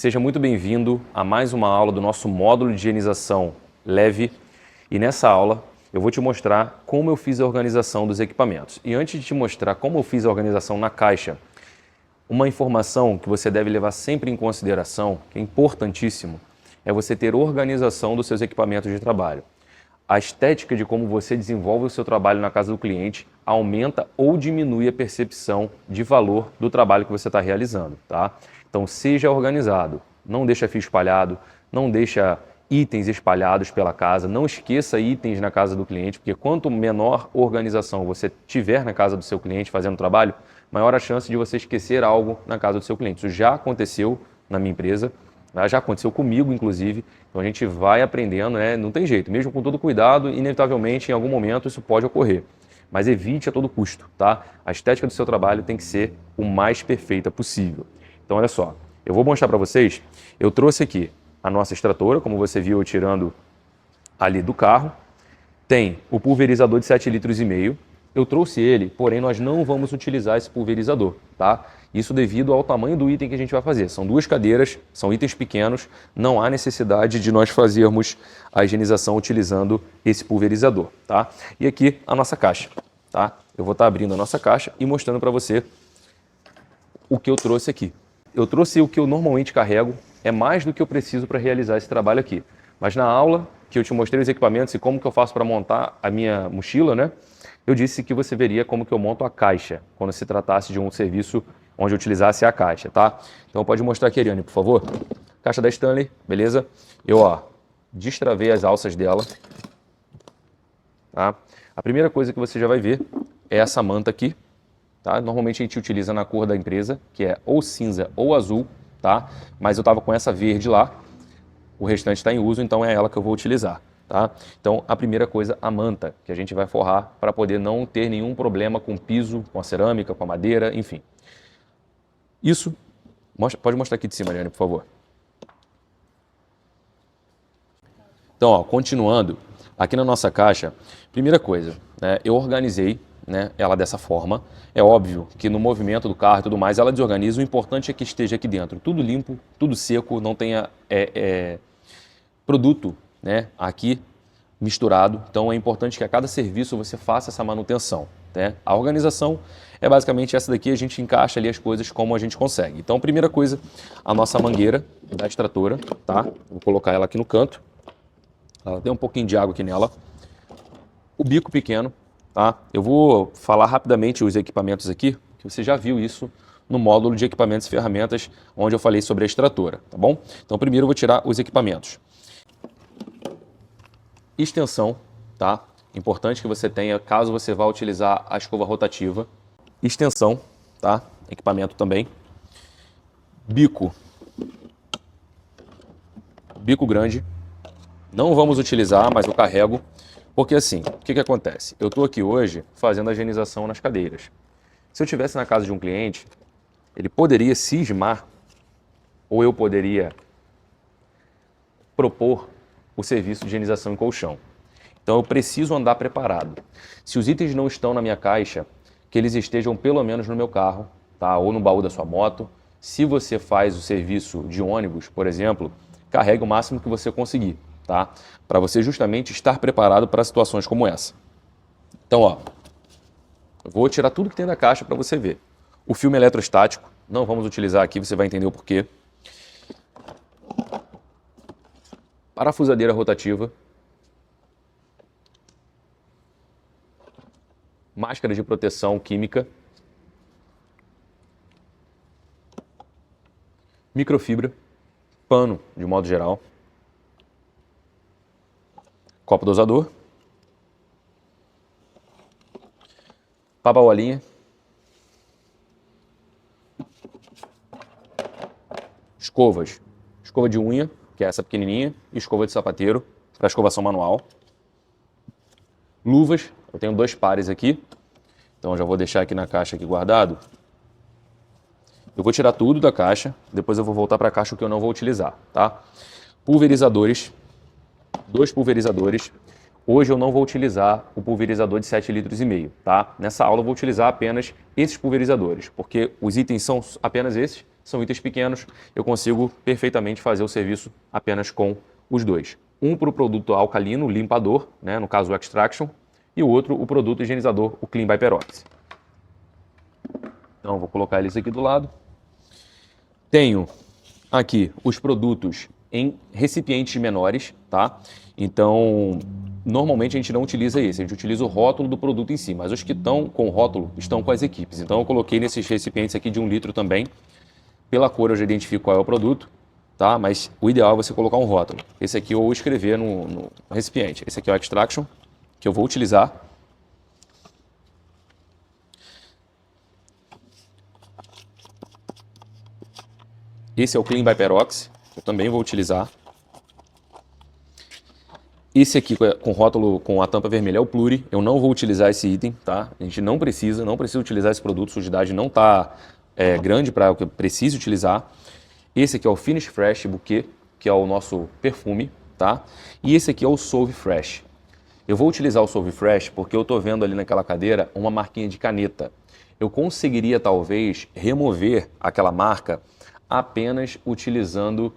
Seja muito bem-vindo a mais uma aula do nosso módulo de higienização leve. E nessa aula eu vou te mostrar como eu fiz a organização dos equipamentos. E antes de te mostrar como eu fiz a organização na caixa, uma informação que você deve levar sempre em consideração, que é importantíssimo, é você ter organização dos seus equipamentos de trabalho. A estética de como você desenvolve o seu trabalho na casa do cliente aumenta ou diminui a percepção de valor do trabalho que você está realizando, tá? Então seja organizado, não deixa fio espalhado, não deixa itens espalhados pela casa, não esqueça itens na casa do cliente, porque quanto menor organização você tiver na casa do seu cliente fazendo trabalho, maior a chance de você esquecer algo na casa do seu cliente. Isso já aconteceu na minha empresa, já aconteceu comigo, inclusive, então a gente vai aprendendo, né? Não tem jeito, mesmo com todo cuidado, inevitavelmente, em algum momento, isso pode ocorrer. Mas evite a todo custo, tá? A estética do seu trabalho tem que ser o mais perfeita possível. Então, olha só, eu vou mostrar para vocês, eu trouxe aqui a nossa extratora, como você viu eu tirando ali do carro, tem o pulverizador de 7,5 litros, eu trouxe ele, porém nós não vamos utilizar esse pulverizador, tá? Isso devido ao tamanho do item que a gente vai fazer. São duas cadeiras, são itens pequenos, não há necessidade de nós fazermos a higienização utilizando esse pulverizador, tá? E aqui a nossa caixa, tá? Eu vou estar abrindo a nossa caixa e mostrando para você o que eu trouxe aqui. Eu trouxe o que eu normalmente carrego, é mais do que eu preciso para realizar esse trabalho aqui. Mas na aula que eu te mostrei os equipamentos e como que eu faço para montar a minha mochila, né? Eu disse que você veria como que eu monto a caixa, quando se tratasse de um serviço onde eu utilizasse a caixa, tá? Então pode mostrar aqui, Ariane, por favor. Caixa da Stanley, beleza? Eu, destravei as alças dela, tá? A primeira coisa que você já vai ver é essa manta aqui, tá? Normalmente a gente utiliza na cor da empresa, que é ou cinza ou azul, tá? Mas eu tava com essa verde lá, o restante está em uso, então é ela que eu vou utilizar. Tá? Então, a primeira coisa, a manta, que a gente vai forrar para poder não ter nenhum problema com o piso, com a cerâmica, com a madeira, enfim. Isso, pode mostrar aqui de cima, Ariane, por favor. Então, continuando, aqui na nossa caixa, primeira coisa, né, eu organizei, né, ela dessa forma. É óbvio que no movimento do carro e tudo mais, ela desorganiza, o importante é que esteja aqui dentro tudo limpo, tudo seco, não tenha produto, né, aqui misturado. Então é importante que a cada serviço você faça essa manutenção, né? A organização é basicamente essa daqui, a gente encaixa ali as coisas como a gente consegue. Então, primeira coisa, a nossa mangueira da extratora, tá? Vou colocar ela aqui no canto. Ela tem um pouquinho de água aqui nela. O bico pequeno, tá? Eu vou falar rapidamente os equipamentos aqui, que você já viu isso no módulo de equipamentos e ferramentas, onde eu falei sobre a extratora, tá bom? Então, primeiro eu vou tirar os equipamentos. Extensão, tá? Importante que você tenha, caso você vá utilizar a escova rotativa. Extensão, tá? Equipamento também. Bico. Bico grande. Não vamos utilizar, mas eu carrego. Porque assim, o que acontece? Eu estou aqui hoje fazendo a higienização nas cadeiras. Se eu estivesse na casa de um cliente, ele poderia cismar, ou eu poderia propor o serviço de higienização em colchão. Então eu preciso andar preparado. Se os itens não estão na minha caixa, que eles estejam pelo menos no meu carro, tá? Ou no baú da sua moto. Se você faz o serviço de ônibus, por exemplo, carregue o máximo que você conseguir, tá? Para você justamente estar preparado para situações como essa. Então, eu vou tirar tudo que tem da caixa para você ver. O filme eletrostático, não vamos utilizar aqui, você vai entender o porquê. Parafusadeira rotativa, máscara de proteção química, microfibra, pano de modo geral, copo dosador, papa-bolinha, escovas, escova de unha, que é essa pequenininha, e escova de sapateiro, para escovação manual. Luvas, eu tenho 2 pares aqui, então eu já vou deixar aqui na caixa aqui guardado. Eu vou tirar tudo da caixa, depois eu vou voltar para a caixa que eu não vou utilizar, tá? Pulverizadores, 2 pulverizadores. Hoje eu não vou utilizar o pulverizador de 7,5 litros, tá? Nessa aula eu vou utilizar apenas esses pulverizadores, porque os itens são apenas esses, são itens pequenos, eu consigo perfeitamente fazer o serviço apenas com os dois. Um para o produto alcalino, o limpador, né, no caso o Extraction, e o outro o produto higienizador, o Clean by Perox. Então vou colocar eles aqui do lado. Tenho aqui os produtos em recipientes menores, tá? Então, normalmente a gente não utiliza esse, a gente utiliza o rótulo do produto em si, mas os que estão com o rótulo estão com as equipes. Então eu coloquei nesses recipientes aqui de 1 litro também. Pela cor eu já identifico qual é o produto, tá? Mas o ideal é você colocar um rótulo. Esse aqui eu vou escrever no recipiente. Esse aqui é o Extraction, que eu vou utilizar. Esse é o Clean by Perox, eu também vou utilizar. Esse aqui com rótulo com a tampa vermelha é o Pluri, eu não vou utilizar esse item, tá? A gente não precisa utilizar esse produto, sujidade não está grande para o que eu preciso utilizar. Esse aqui é o Finish Fresh Bouquet, que é o nosso perfume, tá? E esse aqui é o Solve Fresh. Eu vou utilizar o Solve Fresh porque eu estou vendo ali naquela cadeira uma marquinha de caneta. Eu conseguiria talvez remover aquela marca apenas utilizando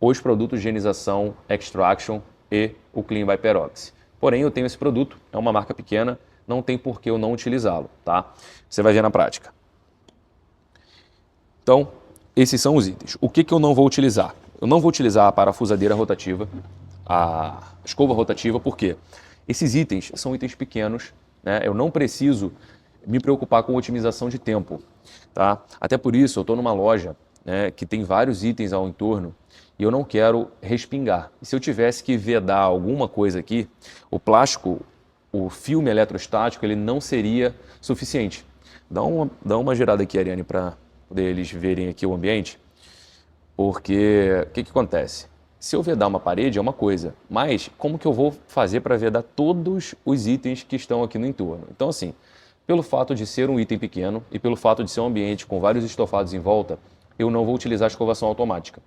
os produtos de higienização Extraction e o Clean by Perox. Porém, eu tenho esse produto, é uma marca pequena, não tem por que eu não utilizá-lo, tá? Você vai ver na prática. Então, esses são os itens. O que eu não vou utilizar? Eu não vou utilizar a parafusadeira rotativa, a escova rotativa, porque esses itens são itens pequenos, né? Eu não preciso me preocupar com otimização de tempo, tá? Até por isso, eu estou numa loja, né, que tem vários itens ao entorno e eu não quero respingar. E se eu tivesse que vedar alguma coisa aqui, o plástico, o filme eletrostático, ele não seria suficiente. Dá uma girada aqui, Ariane, para poder eles verem aqui o ambiente, porque o que acontece? Se eu vedar uma parede é uma coisa, mas como que eu vou fazer para vedar todos os itens que estão aqui no entorno? Então assim, pelo fato de ser um item pequeno e pelo fato de ser um ambiente com vários estofados em volta, eu não vou utilizar a escovação automática.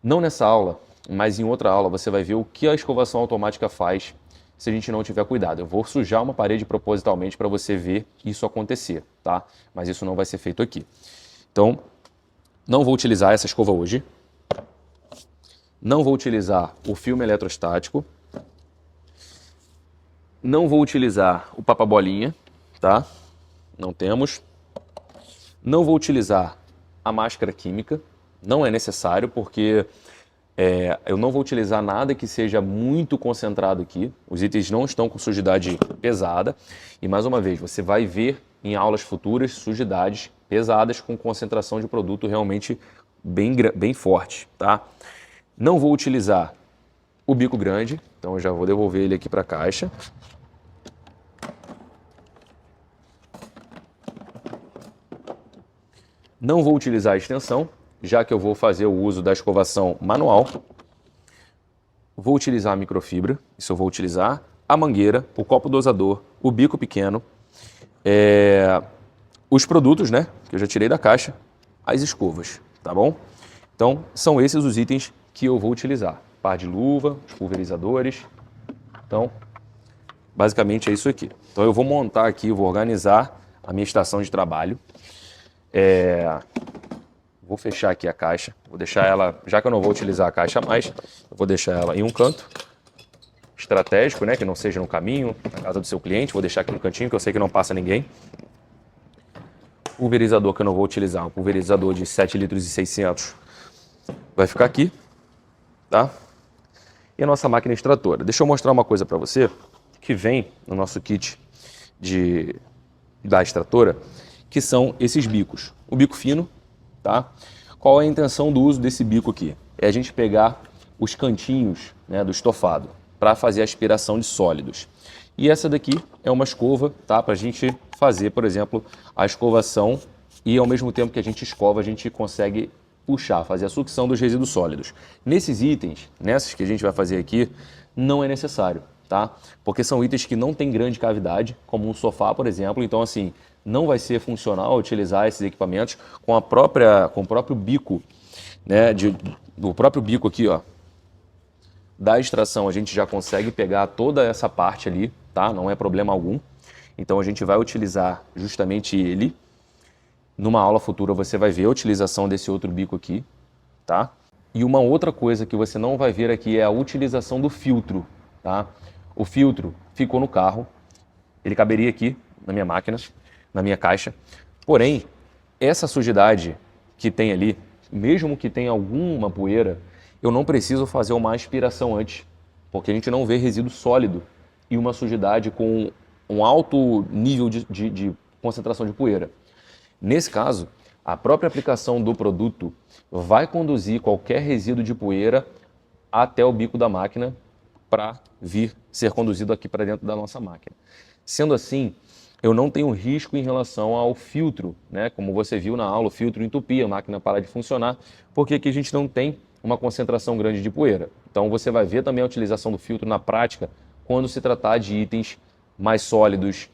Não nessa aula, mas em outra aula você vai ver o que a escovação automática faz se a gente não tiver cuidado. Eu vou sujar uma parede propositalmente para você ver isso acontecer, tá? Mas isso não vai ser feito aqui. Então, não vou utilizar essa escova hoje. Não vou utilizar o filme eletrostático. Não vou utilizar o papabolinha, tá? Não temos. Não vou utilizar a máscara química, não é necessário, porque eu não vou utilizar nada que seja muito concentrado aqui. Os itens não estão com sujidade pesada. E mais uma vez, você vai ver em aulas futuras sujidades pesadas com concentração de produto realmente bem forte, tá? Não vou utilizar o bico grande, então eu já vou devolver ele aqui para a caixa. Não vou utilizar a extensão, já que eu vou fazer o uso da escovação manual. Vou utilizar a microfibra, isso eu vou utilizar. A mangueira, o copo dosador, o bico pequeno, os produtos, né, que eu já tirei da caixa, as escovas, tá bom? Então, são esses os itens que eu vou utilizar. Par de luva, os pulverizadores. Então, basicamente é isso aqui. Então, eu vou montar aqui, vou organizar a minha estação de trabalho. Vou fechar aqui a caixa, vou deixar ela, já que eu não vou utilizar a caixa mais, eu vou deixar ela em um canto estratégico, né, que não seja no caminho, na casa do seu cliente, vou deixar aqui no cantinho, que eu sei que não passa ninguém. Pulverizador que eu não vou utilizar, um pulverizador de 7 litros e 600, vai ficar aqui, tá? E a nossa máquina extratora. Deixa eu mostrar uma coisa para você, que vem no nosso kit da extratora, que são esses bicos. O bico fino, tá? Qual é a intenção do uso desse bico aqui? É a gente pegar os cantinhos, né, do estofado para fazer a aspiração de sólidos. E essa daqui é uma escova, tá? Para a gente fazer, por exemplo, a escovação e ao mesmo tempo que a gente escova, a gente consegue puxar, fazer a sucção dos resíduos sólidos. Nesses itens, nessas que a gente vai fazer aqui, não é necessário, tá? Porque são itens que não têm grande cavidade, como um sofá, por exemplo. Então, assim, não vai ser funcional utilizar esses equipamentos com o próprio bico, né, do próprio bico aqui, ó, da extração. A gente já consegue pegar toda essa parte ali, tá? Não é problema algum. Então a gente vai utilizar justamente ele. numa aula futura você vai ver a utilização desse outro bico aqui, tá? E uma outra coisa que você não vai ver aqui é a utilização do filtro, tá? O filtro ficou no carro, ele caberia aqui na minha máquina, na minha caixa, porém, essa sujidade que tem ali, mesmo que tenha alguma poeira, eu não preciso fazer uma aspiração antes, porque a gente não vê resíduo sólido e uma sujidade com um alto nível de concentração de poeira. Nesse caso, a própria aplicação do produto vai conduzir qualquer resíduo de poeira até o bico da máquina para vir ser conduzido aqui para dentro da nossa máquina. Sendo assim, eu não tenho risco em relação ao filtro, né? Como você viu na aula, o filtro entupia, a máquina para de funcionar, porque aqui a gente não tem uma concentração grande de poeira. Então você vai ver também a utilização do filtro na prática quando se tratar de itens mais sólidos,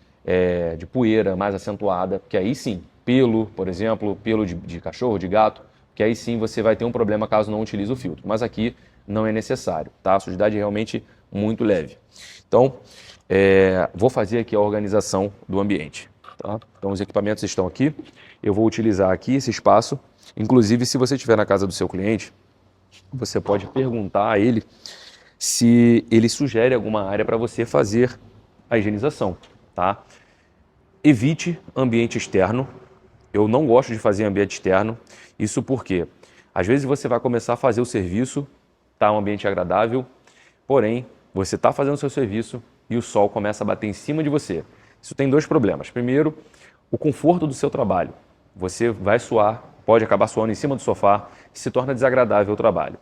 de poeira mais acentuada, que aí sim, pelo, por exemplo, pelo de cachorro, de gato, que aí sim você vai ter um problema caso não utilize o filtro. Mas aqui não é necessário, tá? A sujidade é realmente muito leve. Então, vou fazer aqui a organização do ambiente, tá? Então os equipamentos estão aqui, eu vou utilizar aqui esse espaço. Inclusive, se você estiver na casa do seu cliente, você pode perguntar a ele se ele sugere alguma área para você fazer a higienização, tá? Evite ambiente externo. Eu não gosto de fazer ambiente externo. Isso porque, às vezes você vai começar a fazer o serviço, tá um ambiente agradável, porém, você está fazendo o seu serviço e o sol começa a bater em cima de você. Isso tem dois problemas. Primeiro, o conforto do seu trabalho. Você vai suar, pode acabar suando em cima do sofá, se torna desagradável o trabalho.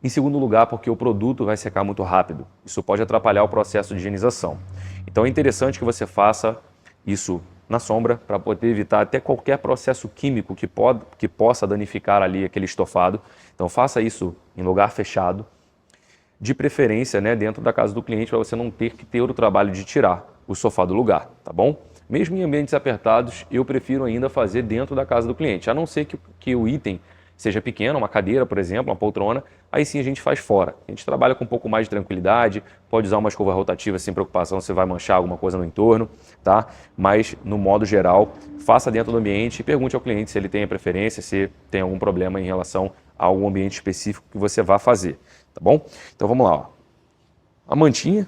Em segundo lugar, porque o produto vai secar muito rápido. Isso pode atrapalhar o processo de higienização. Então é interessante que você faça isso na sombra para poder evitar até qualquer processo químico que possa danificar ali aquele estofado. Então faça isso em lugar fechado, de preferência, né, dentro da casa do cliente, para você não ter que ter o trabalho de tirar o sofá do lugar, tá bom? Mesmo em ambientes apertados, eu prefiro ainda fazer dentro da casa do cliente, a não ser que o item seja pequeno, uma cadeira, por exemplo, uma poltrona, aí sim a gente faz fora. A gente trabalha com um pouco mais de tranquilidade, pode usar uma escova rotativa sem preocupação se vai manchar alguma coisa no entorno, tá? Mas, no modo geral, faça dentro do ambiente e pergunte ao cliente se ele tem a preferência, se tem algum problema em relação a algum ambiente específico que você vá fazer, tá bom? Então vamos lá, ó. A mantinha,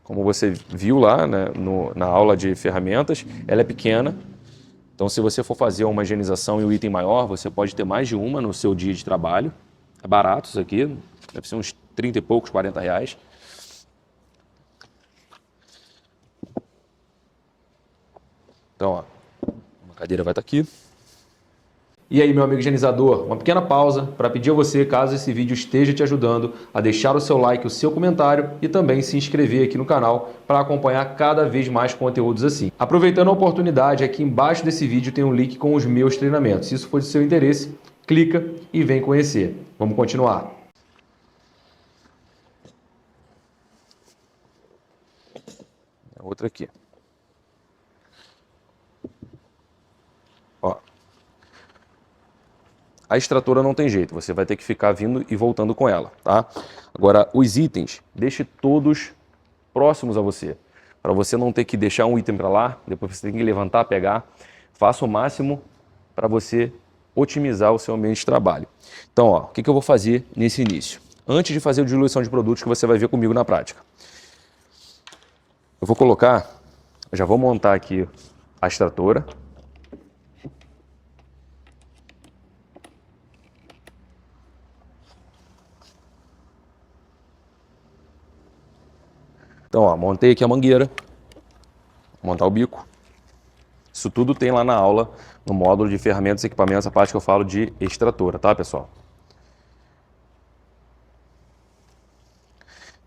como você viu lá, né, na aula de ferramentas, ela é pequena. Então, se você for fazer uma higienização e o item maior, você pode ter mais de uma no seu dia de trabalho. É barato isso aqui, deve ser uns 30 e poucos, 40 reais. Então, ó, uma cadeira vai estar aqui. E aí, meu amigo higienizador, uma pequena pausa para pedir a você, caso esse vídeo esteja te ajudando, a deixar o seu like, o seu comentário e também se inscrever aqui no canal para acompanhar cada vez mais conteúdos assim. Aproveitando a oportunidade, aqui embaixo desse vídeo tem um link com os meus treinamentos. Se isso for de seu interesse, clica e vem conhecer. Vamos continuar. Outra aqui. Ó. A extratora não tem jeito, você vai ter que ficar vindo e voltando com ela, tá? Agora, os itens, deixe todos próximos a você, para você não ter que deixar um item para lá, depois você tem que levantar, pegar. Faça o máximo para você otimizar o seu ambiente de trabalho. Então, ó, o que eu vou fazer nesse início? Antes de fazer a diluição de produtos que você vai ver comigo na prática. Eu vou colocar, já vou montar aqui a extratora. Então, ó, montei aqui a mangueira, vou montar o bico. Isso tudo tem lá na aula, no módulo de ferramentas e equipamentos, a parte que eu falo de extratora, tá, pessoal?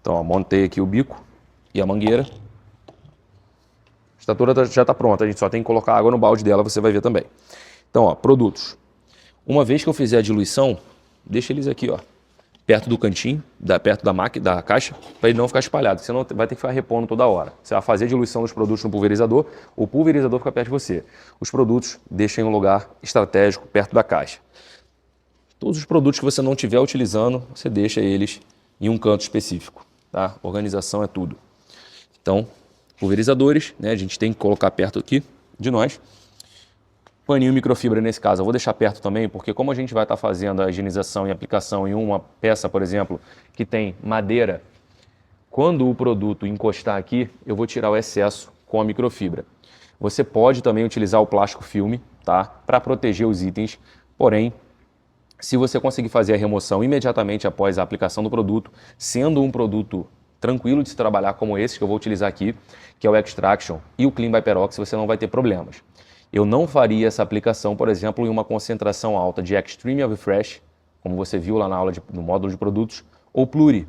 Então, ó, montei aqui o bico e a mangueira. A extratora já está pronta, a gente só tem que colocar água no balde dela, você vai ver também. Então, ó, produtos. Uma vez que eu fizer a diluição, deixa eles aqui, ó, perto do cantinho, perto da máquina, da caixa, para ele não ficar espalhado, senão vai ter que ficar repondo toda hora. Você vai fazer a diluição dos produtos no pulverizador, o pulverizador fica perto de você. Os produtos deixem em um lugar estratégico, perto da caixa. Todos os produtos que você não estiver utilizando, você deixa eles em um canto específico, tá? Organização é tudo. Então, pulverizadores, né, a gente tem que colocar perto aqui de nós. paninho microfibra nesse caso, eu vou deixar perto também, porque como a gente vai estar fazendo a higienização e aplicação em uma peça, por exemplo, que tem madeira, quando o produto encostar aqui, eu vou tirar o excesso com a microfibra. Você pode também utilizar o plástico filme, tá? Para proteger os itens, porém, se você conseguir fazer a remoção imediatamente após a aplicação do produto, sendo um produto tranquilo de se trabalhar como esse que eu vou utilizar aqui, que é o Extraction e o Clean by Perox, você não vai ter problemas. Eu não faria essa aplicação, por exemplo, em uma concentração alta de Extreme ou Fresh, como você viu lá na aula no módulo de produtos, ou Pluri,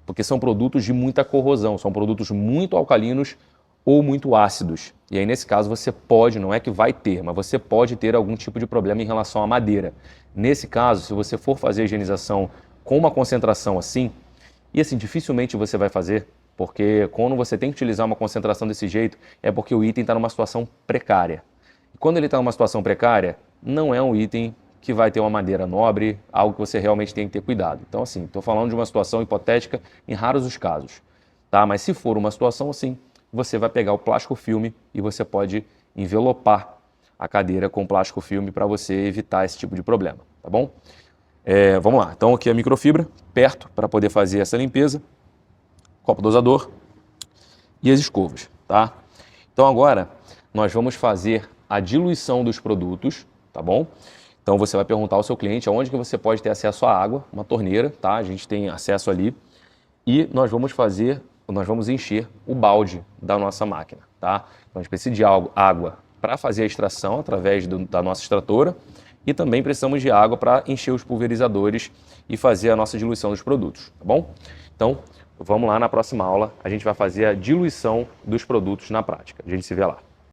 porque são produtos de muita corrosão, são produtos muito alcalinos ou muito ácidos. E aí, nesse caso, você pode, não é que vai ter, mas você pode ter algum tipo de problema em relação à madeira. Nesse caso, se você for fazer a higienização com uma concentração assim, e assim, dificilmente você vai fazer, porque quando você tem que utilizar uma concentração desse jeito, é porque o item está numa situação precária. E quando ele está numa situação precária, não é um item que vai ter uma madeira nobre, algo que você realmente tem que ter cuidado. Então, assim, estou falando de uma situação hipotética em raros os casos, tá? Mas se for uma situação assim, você vai pegar o plástico filme e você pode envelopar a cadeira com plástico filme para você evitar esse tipo de problema, tá bom? Vamos lá, então aqui a microfibra, perto para poder fazer essa limpeza, copo dosador e as escovas, tá? Então agora nós vamos fazer a diluição dos produtos, tá bom? Então você vai perguntar ao seu cliente aonde que você pode ter acesso à água, uma torneira, tá? A gente tem acesso ali e nós vamos encher o balde da nossa máquina, tá? Então a gente precisa de água para fazer a extração através da nossa extratora e também precisamos de água para encher os pulverizadores e fazer a nossa diluição dos produtos, tá bom? Então vamos lá, na próxima aula a gente vai fazer a diluição dos produtos na prática. A gente se vê lá.